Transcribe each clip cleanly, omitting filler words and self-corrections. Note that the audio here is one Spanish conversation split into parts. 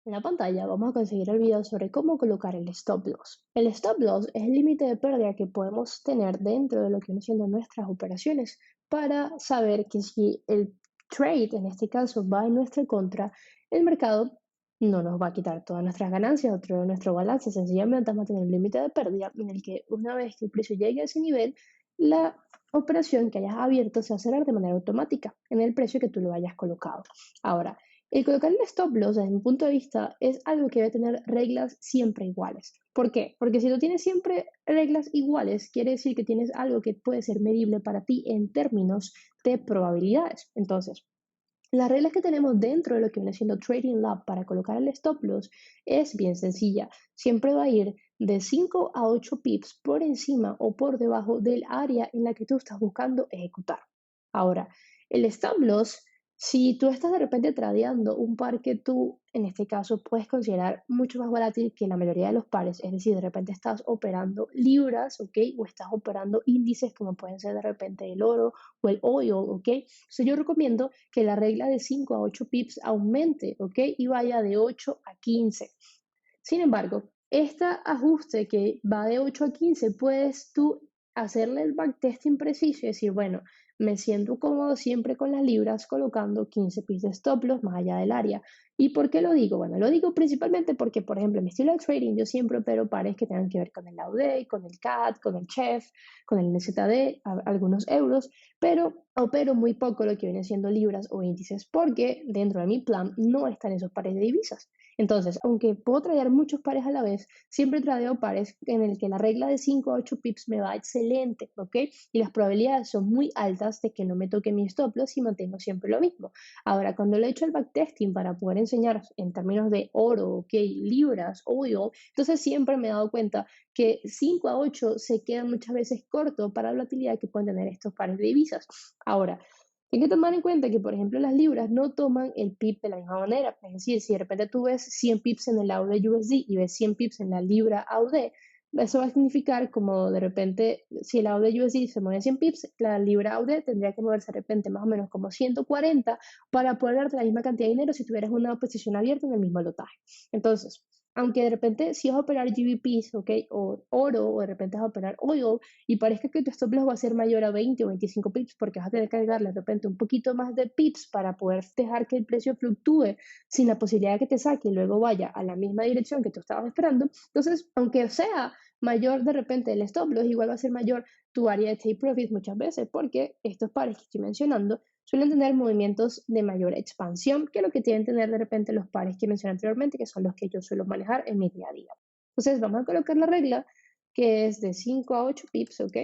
En la pantalla vamos a conseguir el video sobre cómo colocar el stop loss. El stop loss es el límite de pérdida que podemos tener dentro de lo que vienen siendo nuestras operaciones para saber que si el trade, en este caso, va en nuestra contra, el mercado no nos va a quitar todas nuestras ganancias o todo nuestro balance. Sencillamente vamos a tener un límite de pérdida en el que una vez que el precio llegue a ese nivel, la operación que hayas abierto se va a cerrar de manera automática en el precio que tú lo hayas colocado. Ahora, el colocar el stop loss, desde mi punto de vista, es algo que debe tener reglas siempre iguales. ¿Por qué? Porque si no tienes siempre reglas iguales, quiere decir que tienes algo que puede ser medible para ti en términos de probabilidades. Entonces, las reglas que tenemos dentro de lo que viene siendo Trading Lab para colocar el stop loss es bien sencilla. Siempre va a ir de 5 a 8 pips por encima o por debajo del área en la que tú estás buscando ejecutar. Ahora, el stop loss, si tú estás de repente tradeando un par que tú, en este caso, puedes considerar mucho más volátil que la mayoría de los pares, es decir, de repente estás operando libras, ¿ok? O estás operando índices como pueden ser de repente el oro o el oil, ¿ok? Entonces yo recomiendo que la regla de 5 a 8 pips aumente, ¿ok? Y vaya de 8 a 15. Sin embargo, este ajuste que va de 8 a 15, puedes tú hacerle el backtesting preciso y decir, bueno, me siento cómodo siempre con las libras colocando 15 pips de stop loss más allá del área. ¿Y por qué lo digo? Bueno, lo digo principalmente porque, por ejemplo, en mi estilo de trading yo siempre opero pares que tengan que ver con el AUD, con el CAD, con el CHEF, con el NZD, algunos euros, pero opero muy poco lo que viene siendo libras o índices porque dentro de mi plan no están esos pares de divisas. Entonces, aunque puedo tradear muchos pares a la vez, siempre tradeo pares en el que la regla de 5 a 8 pips me va excelente, ¿ok? Y las probabilidades son muy altas de que no me toque mi stop loss y mantengo siempre lo mismo. Ahora, cuando le he hecho el backtesting para poder enseñar en términos de oro, ¿ok? Libras, oil, entonces siempre me he dado cuenta que 5 a 8 se quedan muchas veces corto para la utilidad que pueden tener estos pares de divisas. Ahora, hay que tomar en cuenta que, por ejemplo, las libras no toman el PIB de la misma manera. Es decir, si de repente tú ves 100 pips en el AUD USD y ves 100 pips en la libra AUD, eso va a significar como de repente, si el AUD USD se mueve 100 pips, la libra AUD tendría que moverse de repente más o menos como 140 para poder darte la misma cantidad de dinero si tuvieras una posición abierta en el mismo lotaje. Entonces, aunque de repente si vas a operar GBPs, ¿ok? O oro, o de repente vas a operar oil, y parezca que tu stop loss va a ser mayor a 20 o 25 pips porque vas a tener que agregarle de repente un poquito más de pips para poder dejar que el precio fluctúe sin la posibilidad de que te saque y luego vaya a la misma dirección que tú estabas esperando. Entonces, aunque sea mayor de repente el stop loss, igual va a ser mayor tu área de take profit muchas veces porque estos pares que estoy mencionando suelen tener movimientos de mayor expansión que lo que tienen tener de repente los pares que mencioné anteriormente, que son los que yo suelo manejar en mi día a día. Entonces, vamos a colocar la regla que es de 5 a 8 pips, ¿ok?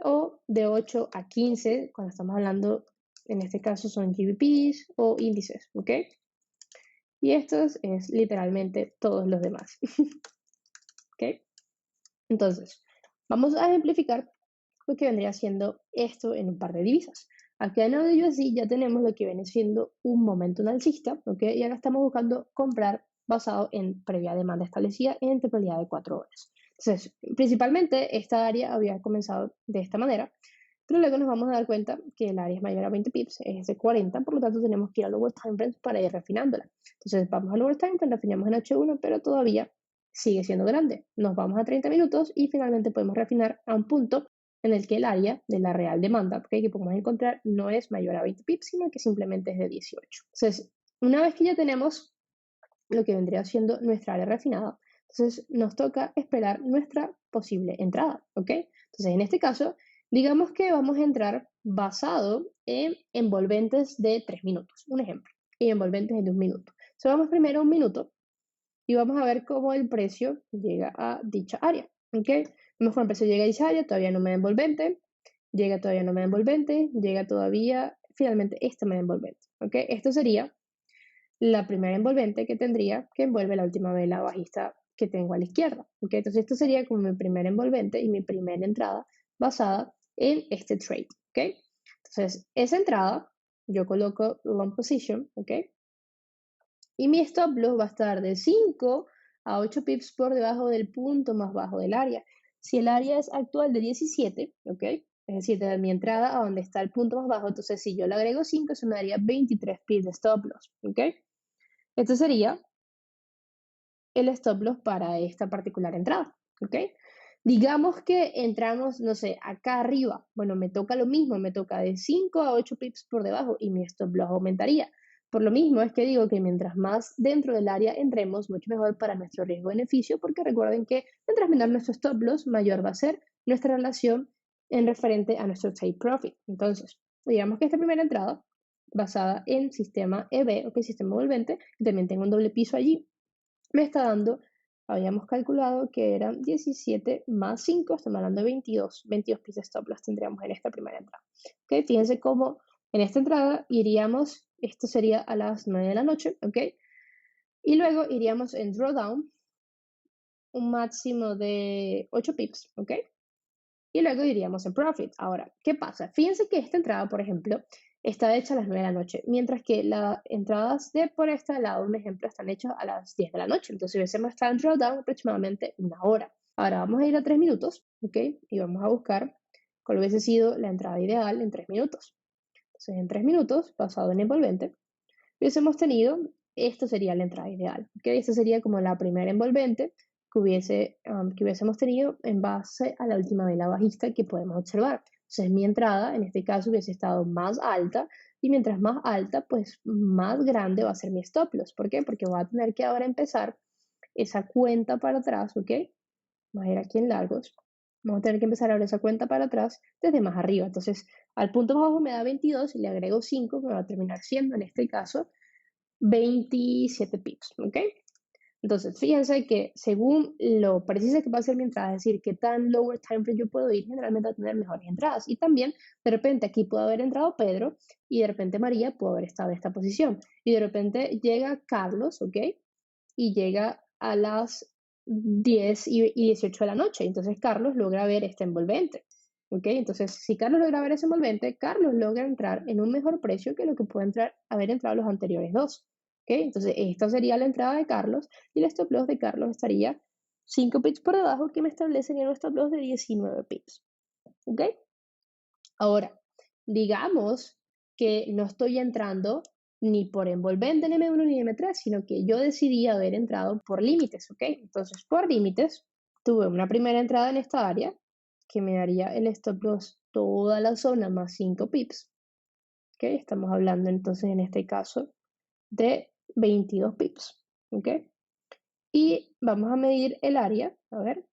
O de 8 a 15, cuando estamos hablando, en este caso son GBPs o índices, ¿ok? Y estos es literalmente todos los demás, ¿ok? Entonces, vamos a ejemplificar lo que vendría siendo esto en un par de divisas. Aquí en el USD ya tenemos lo que viene siendo un momento alcista, ¿ok? Y ahora estamos buscando comprar basado en previa demanda establecida en temporalidad de 4 horas. Entonces, principalmente esta área había comenzado de esta manera, pero luego nos vamos a dar cuenta que el área es mayor a 20 pips, es de 40, por lo tanto tenemos que ir a lower time frames para ir refinándola. Entonces vamos a lower time frame, refinamos en H1, pero todavía sigue siendo grande. Nos vamos a 30 minutos y finalmente podemos refinar a un punto en el que el área de la real demanda, que podemos encontrar, no es mayor a 20 pips, sino que simplemente es de 18. Entonces, una vez que ya tenemos lo que vendría siendo nuestra área refinada, entonces nos toca esperar nuestra posible entrada, ¿ok? Entonces, en este caso, digamos que vamos a entrar basado en envolventes de 3 minutos, un ejemplo, y envolventes de 1 minuto. Entonces, vamos primero a 1 minuto y vamos a ver cómo el precio llega a dicha área, ¿ok? Mejor el precio llega a dicha área, todavía no me da envolvente, llega todavía no me da envolvente, llega todavía, finalmente esta me da envolvente, ¿ok? Esto sería la primera envolvente que tendría que envuelve la última vela bajista que tengo a la izquierda, ¿ok? Entonces esto sería como mi primera envolvente y mi primera entrada basada en este trade, ¿ok? Entonces esa entrada yo coloco long position, ¿ok? Y mi stop loss va a estar de 5 a 8 pips por debajo del punto más bajo del área. Si el área es actual de 17, ¿ok? Es decir, de mi entrada a donde está el punto más bajo, entonces si yo le agrego 5, eso me daría 23 pips de stop loss, ¿ok? Esto sería el stop loss para esta particular entrada, ¿ok? Digamos que entramos, no sé, acá arriba. Bueno, me toca lo mismo, me toca de 5 a 8 pips por debajo y mi stop loss aumentaría. Por lo mismo es que digo que mientras más dentro del área entremos, mucho mejor para nuestro riesgo-beneficio, porque recuerden que mientras menor nuestro stop loss, mayor va a ser nuestra relación en referente a nuestro take profit. Entonces, digamos que esta primera entrada, basada en sistema EB, ok, sistema envolvente, y también tengo un doble piso allí, me está dando, habíamos calculado que eran 17 más 5, estamos hablando de 22 pisos stop loss tendríamos en esta primera entrada. ¿Ok? Fíjense cómo en esta entrada iríamos, esto sería a las 9 de la noche, ¿ok? Y luego iríamos en drawdown, un máximo de 8 pips, ¿ok? Y luego iríamos en profit. Ahora, ¿qué pasa? Fíjense que esta entrada, por ejemplo, está hecha a las 9 de la noche, mientras que las entradas de por este lado, un ejemplo, están hechas a las 10 de la noche. Entonces, hubiésemos estado en drawdown aproximadamente una hora. Ahora vamos a ir a 3 minutos, ¿ok? Y vamos a buscar cuál hubiese sido la entrada ideal en 3 minutos. Entonces, en 3 minutos, basado en envolvente, hubiésemos tenido, esto sería la entrada ideal, ¿ok? Esta sería como la primera envolvente que hubiésemos tenido en base a la última vela bajista que podemos observar. Entonces mi entrada en este caso hubiese estado más alta y mientras más alta, pues más grande va a ser mi stop loss. ¿Por qué? Porque voy a tener que ahora empezar esa cuenta para atrás, ¿ok? Vamos a ir aquí en largos. Vamos a tener que empezar ahora esa cuenta para atrás desde más arriba. Entonces, al punto más bajo me da 22 y le agrego 5, me va a terminar siendo, en este caso, 27 pips, ¿ok? Entonces, fíjense que según lo precisa que va a ser mi entrada, es decir, qué tan lower time frame yo puedo ir, generalmente a tener mejores entradas. Y también, de repente, aquí puede haber entrado Pedro y de repente María puede haber estado en esta posición. Y de repente llega Carlos, ¿ok? Y llega a las 10 y 18 de la noche. Entonces, Carlos logra ver este envolvente. ¿Ok? Entonces, si Carlos logra ver ese envolvente, Carlos logra entrar en un mejor precio que lo que puede haber entrado los anteriores dos. ¿Ok? Entonces, esta sería la entrada de Carlos y el stop loss de Carlos estaría 5 pips por debajo que me establecería un stop loss de 19 pips. ¿Ok? Ahora, digamos que no estoy entrando ni por envolvente en M1 ni M3, sino que yo decidí haber entrado por límites, ¿ok? Entonces, por límites, tuve una primera entrada en esta área que me daría el stop loss toda la zona más 5 pips, ¿ok? Estamos hablando entonces en este caso de 22 pips, ¿ok? Y vamos a medir el área, a ver,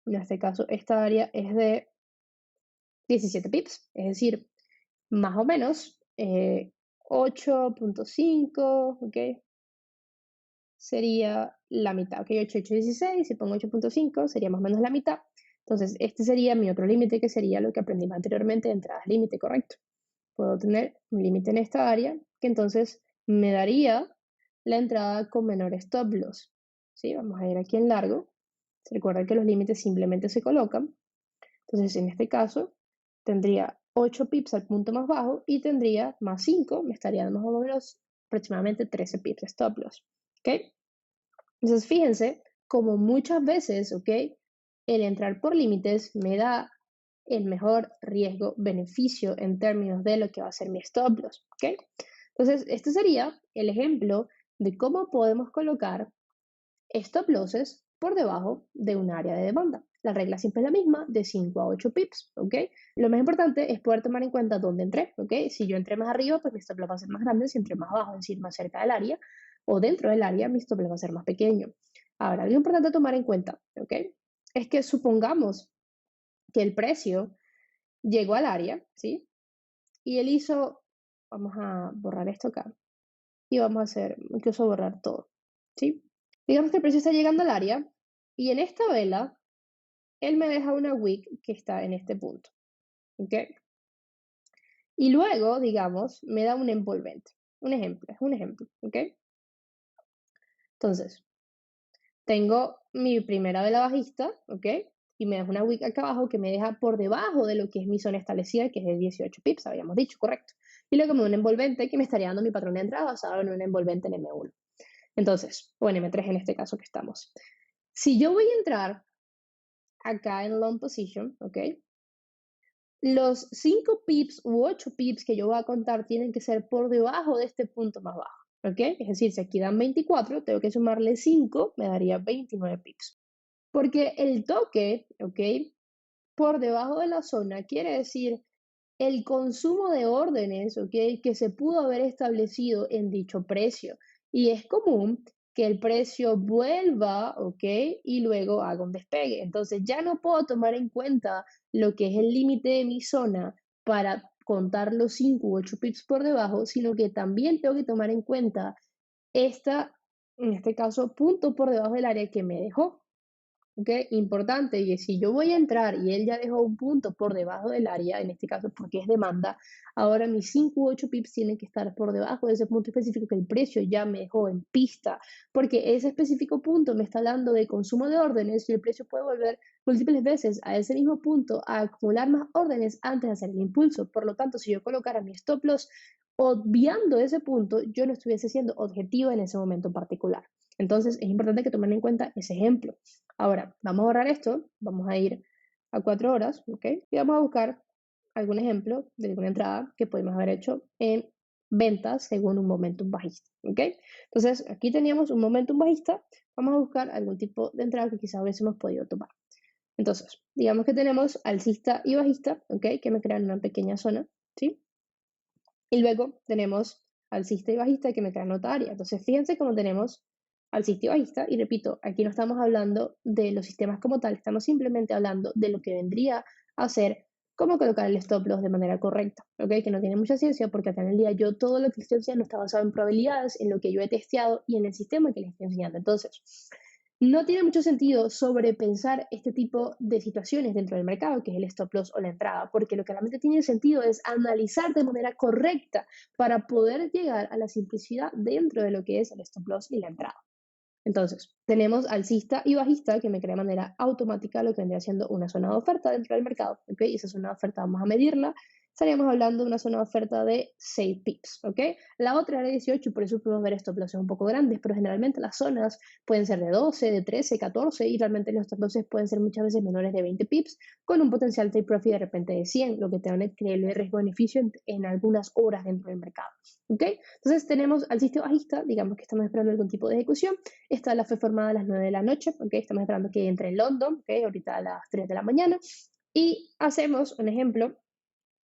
en este caso esta área es de 17 pips, es decir, más o menos 8.5, ¿ok? Sería la mitad, ¿ok? 8, 8, 16, si pongo 8.5 sería más o menos la mitad. Entonces, este sería mi otro límite, que sería lo que aprendimos anteriormente de entradas límite, correcto. Puedo tener un límite en esta área, que entonces me daría la entrada con menor stop loss. ¿Sí? Vamos a ir aquí en largo. Se recuerda que los límites simplemente se colocan. Entonces, en este caso, tendría 8 pips al punto más bajo y tendría más 5, me estaría dando más o menos aproximadamente 13 pips de stop loss. ¿Ok? Entonces, fíjense como muchas veces, ¿ok? El entrar por límites me da el mejor riesgo-beneficio en términos de lo que va a ser mi stop loss, ¿ok? Entonces, este sería el ejemplo de cómo podemos colocar stop losses por debajo de un área de demanda. La regla siempre es la misma, de 5 a 8 pips, ¿ok? Lo más importante es poder tomar en cuenta dónde entré, ¿ok? Si yo entré más arriba, pues mi stop loss va a ser más grande. Si entré más abajo, es decir, más cerca del área, o dentro del área, mi stop loss va a ser más pequeño. Ahora, algo importante a tomar en cuenta, ¿ok? Es que supongamos que el precio llegó al área, ¿sí? Y él hizo, vamos a borrar esto acá, y vamos a hacer, incluso borrar todo, ¿sí? Digamos que el precio está llegando al área, y en esta vela él me deja una wick que está en este punto, ¿ok? Y luego, digamos, me da un envolvente. Es un ejemplo, ¿ok? Entonces, tengo mi primera vela bajista, ¿ok? Y me deja una wick acá abajo que me deja por debajo de lo que es mi zona establecida, que es de 18 pips, habíamos dicho, correcto. Y luego me da un envolvente que me estaría dando mi patrón de entrada basado en un envolvente en M1. Entonces, o en M3 en este caso que estamos. Si yo voy a entrar acá en long position, ¿ok? Los 5 pips u 8 pips que yo voy a contar tienen que ser por debajo de este punto más bajo, ¿ok? Es decir, si aquí dan 24, tengo que sumarle 5, me daría 29 pips. Porque el toque, ¿ok? Por debajo de la zona quiere decir el consumo de órdenes, ¿ok? Que se pudo haber establecido en dicho precio. Y es común que el precio vuelva, ¿ok? Y luego haga un despegue. Entonces ya no puedo tomar en cuenta lo que es el límite de mi zona para contar los 5 u 8 pips por debajo, sino que también tengo que tomar en cuenta esta, en este caso, punto por debajo del área que me dejó. ¿Ok? Importante, y si yo voy a entrar y él ya dejó un punto por debajo del área, en este caso porque es demanda, ahora mis 5 u 8 pips tienen que estar por debajo de ese punto específico que el precio ya me dejó en pista, porque ese específico punto me está hablando de consumo de órdenes y el precio puede volver múltiples veces a ese mismo punto a acumular más órdenes antes de hacer el impulso. Por lo tanto, si yo colocara mi stop loss obviando ese punto, yo no estuviese siendo objetivo en ese momento particular. Entonces, es importante que tomen en cuenta ese ejemplo. Ahora, vamos a borrar esto, vamos a ir a 4 horas, ¿ok? Y vamos a buscar algún ejemplo de alguna entrada que podemos haber hecho en ventas según un momentum bajista, ¿ok? Entonces, aquí teníamos un momentum bajista, vamos a buscar algún tipo de entrada que quizás hubiésemos podido tomar. Entonces, digamos que tenemos alcista y bajista, ¿ok? Que me crean una pequeña zona, ¿sí? Y luego tenemos alcista y bajista que me crean otra área. Entonces, fíjense cómo tenemos alcista y bajista. Y repito, aquí no estamos hablando de los sistemas como tal, estamos simplemente hablando de lo que vendría a ser cómo colocar el stop loss de manera correcta, ¿ok? Que no tiene mucha ciencia porque acá en el día yo todo lo que estoy enseñando está basado en probabilidades, en lo que yo he testeado y en el sistema que les estoy enseñando. Entonces, no tiene mucho sentido sobrepensar este tipo de situaciones dentro del mercado, que es el stop loss o la entrada, porque lo que realmente tiene sentido es analizar de manera correcta para poder llegar a la simplicidad dentro de lo que es el stop loss y la entrada. Entonces, tenemos alcista y bajista que me crea de manera automática lo que vendría siendo una zona de oferta dentro del mercado, ¿ok? Y esa zona de oferta vamos a medirla. Estaríamos hablando de una zona de oferta de 6 pips, ¿ok? La otra era 18, por eso podemos ver stop losses un poco grandes, pero generalmente las zonas pueden ser de 12, de 13, 14 y realmente los stop losses pueden ser muchas veces menores de 20 pips con un potencial take profit de repente de 100, lo que te da un increíble riesgo-beneficio en algunas horas dentro del mercado, ¿ok? Entonces tenemos alcista bajista, digamos que estamos esperando algún tipo de ejecución. Esta la fue formada a las 9 de la noche, ¿ok? Estamos esperando que entre en London, ¿ok? Ahorita a las 3 de la mañana. Y hacemos un ejemplo,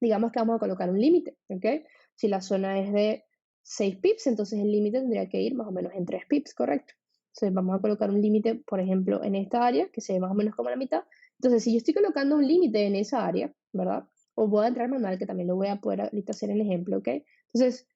digamos que vamos a colocar un límite, ¿ok? Si la zona es de 6 pips, entonces el límite tendría que ir más o menos en 3 pips, ¿correcto? Entonces vamos a colocar un límite, por ejemplo, en esta área, que se ve más o menos como la mitad. Entonces, si yo estoy colocando un límite en esa área, ¿verdad? O voy a entrar manual, que también lo voy a poder ahorita hacer el ejemplo, ¿ok? Entonces,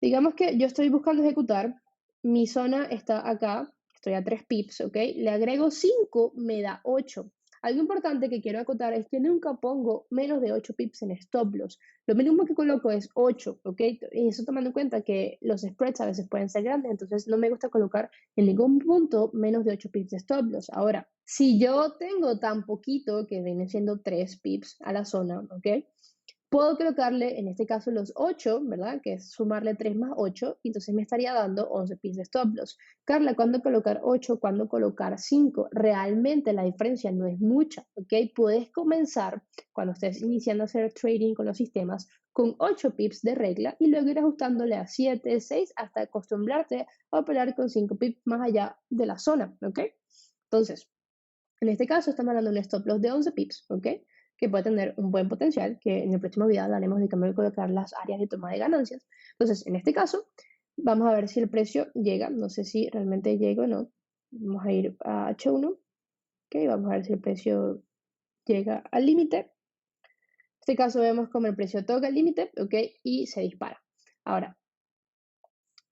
digamos que yo estoy buscando ejecutar, mi zona está acá, estoy a 3 pips, ¿ok? Le agrego 5, me da 8. Algo importante que quiero acotar es que nunca pongo menos de 8 pips en stop loss. Lo mínimo que coloco es 8, ¿ok? Y eso tomando en cuenta que los spreads a veces pueden ser grandes, entonces no me gusta colocar en ningún punto menos de 8 pips de stop loss. Ahora, si yo tengo tan poquito, que viene siendo 3 pips a la zona, ¿ok? Puedo colocarle, en este caso, los 8, ¿verdad? Que es sumarle 3 más 8, y entonces me estaría dando 11 pips de stop loss. Carla, ¿cuándo colocar 8? ¿Cuándo colocar 5? Realmente la diferencia no es mucha, ¿ok? Puedes comenzar, cuando estés iniciando a hacer trading con los sistemas, con 8 pips de regla y luego ir ajustándole a 7, 6, hasta acostumbrarte a operar con 5 pips más allá de la zona, ¿ok? Entonces, en este caso estamos hablando de un stop loss de 11 pips, ¿ok? Que puede tener un buen potencial, que en el próximo video hablaremos de cómo colocar las áreas de toma de ganancias. Entonces, en este caso, vamos a ver si el precio llega, no sé si realmente llega o no. Vamos a ir a H1, ¿ok? Vamos a ver si el precio llega al límite. En este caso vemos como el precio toca el límite, ¿ok? Y se dispara. Ahora,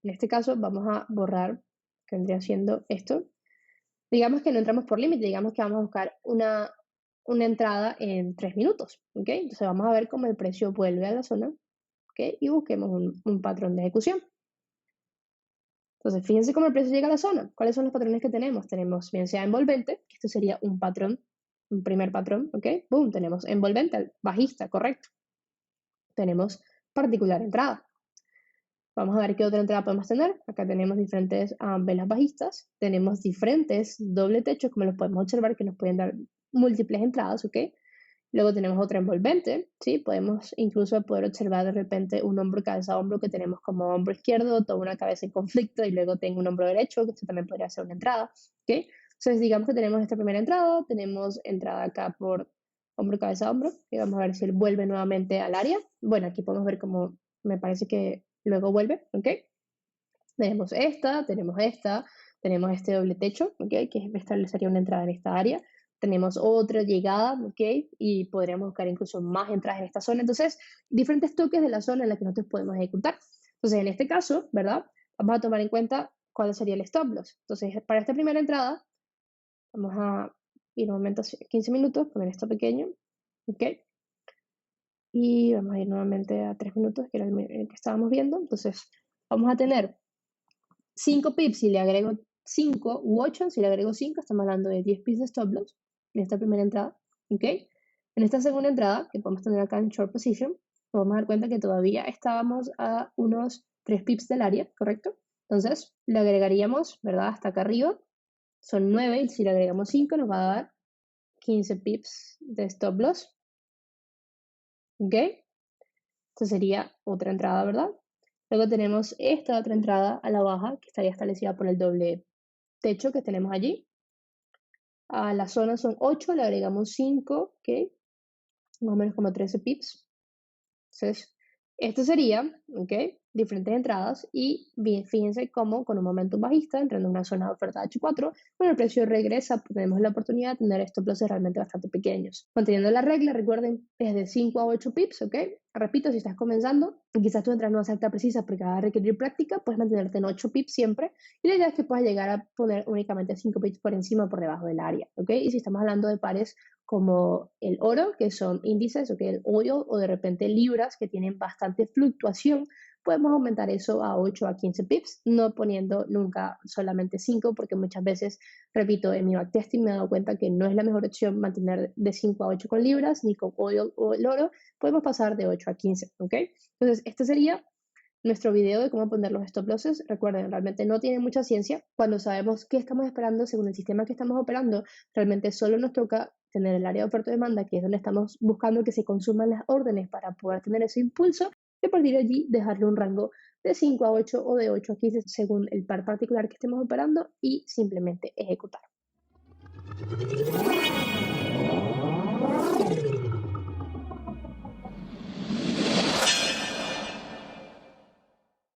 en este caso vamos a borrar, que vendría siendo esto. Digamos que no entramos por límite, digamos que vamos a buscar una entrada en 3 minutos, ¿ok? Entonces vamos a ver cómo el precio vuelve a la zona, ¿ok? Y busquemos un patrón de ejecución. Entonces, fíjense cómo el precio llega a la zona. ¿Cuáles son los patrones que tenemos? Tenemos bien sea envolvente, que esto sería un patrón, un primer patrón, ¿ok? Boom, tenemos envolvente, bajista, correcto. Tenemos particular entrada. Vamos a ver qué otra entrada podemos tener. Acá tenemos diferentes velas bajistas. Tenemos diferentes doble techos, como los podemos observar, que nos pueden dar múltiples entradas, ¿ok? Luego tenemos otra envolvente, ¿sí? Podemos incluso poder observar de repente un hombro, cabeza a hombro que tenemos como hombro izquierdo, toda una cabeza en conflicto y luego tengo un hombro derecho, que esto también podría ser una entrada, ¿ok? Entonces digamos que tenemos esta primera entrada, tenemos entrada acá por hombro, cabeza a hombro y vamos a ver si él vuelve nuevamente al área. Bueno, aquí podemos ver cómo me parece que luego vuelve, ¿ok? Tenemos esta, tenemos este doble techo, ¿ok? Que establecería una entrada en esta área. Tenemos otra llegada, ¿ok? Y podríamos buscar incluso más entradas en esta zona. Entonces, diferentes toques de la zona en la que nosotros podemos ejecutar. Entonces, en este caso, ¿verdad? Vamos a tomar en cuenta cuál sería el stop loss. Entonces, para esta primera entrada, vamos a ir un momento 15 minutos, poner esto pequeño, ¿ok? Y vamos a ir nuevamente a 3 minutos, que era el que estábamos viendo. Entonces, vamos a tener 5 pips si le agrego 5 u 8, si le agrego 5, estamos hablando de 10 pips de stop loss en esta primera entrada, ¿ok? En esta segunda entrada, que podemos tener acá en short position, podemos dar cuenta que todavía estábamos a unos 3 pips del área, ¿correcto? Entonces, le agregaríamos, ¿verdad? Hasta acá arriba, son 9, y si le agregamos 5 nos va a dar 15 pips de stop loss, ¿ok? Esta sería otra entrada, ¿verdad? Luego tenemos esta otra entrada a la baja, que estaría establecida por el doble techo que tenemos allí. A la zona son 8, le agregamos 5, ¿ok? Más o menos como 13 pips. Entonces, esto sería, ¿ok? Diferentes entradas y bien, fíjense cómo con un momento bajista, entrando en una zona de oferta H4, cuando el precio regresa, tenemos la oportunidad de tener estos plazos realmente bastante pequeños. Manteniendo la regla, recuerden, es de 5 a 8 pips, ¿ok? Repito, si estás comenzando, y quizás tu entrada no va a ser tan precisa porque va a requerir práctica, puedes mantenerte en 8 pips siempre, y la idea es que puedas llegar a poner únicamente 5 pips por encima o por debajo del área, ¿ok? Y si estamos hablando de pares como el oro, que son índices, o que el oil, o de repente libras, que tienen bastante fluctuación, podemos aumentar eso a 8 a 15 pips, no poniendo nunca solamente 5, porque muchas veces, repito, en mi backtesting me he dado cuenta que no es la mejor opción mantener de 5 a 8 con libras, ni con oil o el oro, podemos pasar de 8 a 15, ¿ok? Entonces, este sería nuestro video de cómo poner los stop losses. Recuerden, realmente no tiene mucha ciencia. Cuando sabemos qué estamos esperando según el sistema que estamos operando, realmente solo nos toca tener el área de oferta-demanda, que es donde estamos buscando que se consuman las órdenes para poder tener ese impulso, y a partir de allí dejarle un rango de 5 a 8 o de 8 a 15 según el par particular que estemos operando y simplemente ejecutar.